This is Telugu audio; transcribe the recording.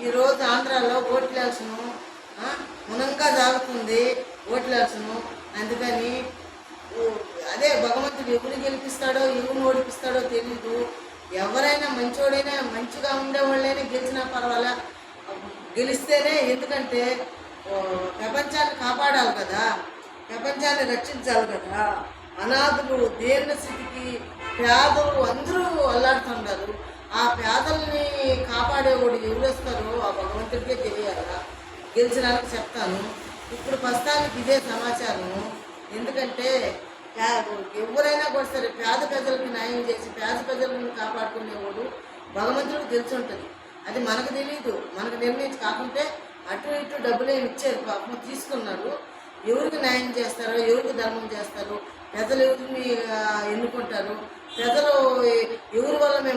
ఈరోజు ఆంధ్రాలో ఓట్ల ఎలక్షను మునంగా సాగుతుంది. ఓట్ల ఎలక్షను అందుకని అదే భగవంతుడు ఎవరు గెలిపిస్తాడో ఎవరిని ఓడిపిస్తాడో తెలీదు. ఎవరైనా మంచోడైనా మంచిగా ఉండేవాళ్ళైనా గెలిచినా పర్వాలే, గెలిస్తేనే. ఎందుకంటే ప్రపంచాన్ని కాపాడాలి కదా, ప్రపంచాన్ని రక్షించాలి కదా. అనాథులు, దీర్ణ స్థితికి పేదలు అందరూ అల్లాడుతున్నారు. ఆ పేదల్ని కాపాడేవాడు ఎవరు వస్తారో ఆ భగవంతుడికే తెలియాలా. గెలిచినానికి చెప్తాను. ఇప్పుడు ప్రస్తుతానికి ఇదే సమాచారం. ఎందుకంటే ఎవరైనా కూడా సరే పేద ప్రజలకు న్యాయం చేసి పేద ప్రజలను కాపాడుకునేవాడు భగవంతుడికి తెలిసి ఉంటుంది. అది మనకు తెలియదు. మనకు నిర్ణయించి కాకుంటే అటు ఇటు డబ్బులేమి ఇచ్చారు, పాపం తీసుకున్నారు. ఎవరికి న్యాయం చేస్తారో, ఎవరికి ధర్మం చేస్తారు, ప్రజలు ఎవరిని ఎన్నుకుంటారు, ప్రజలు ఎవరి వల్ల మేము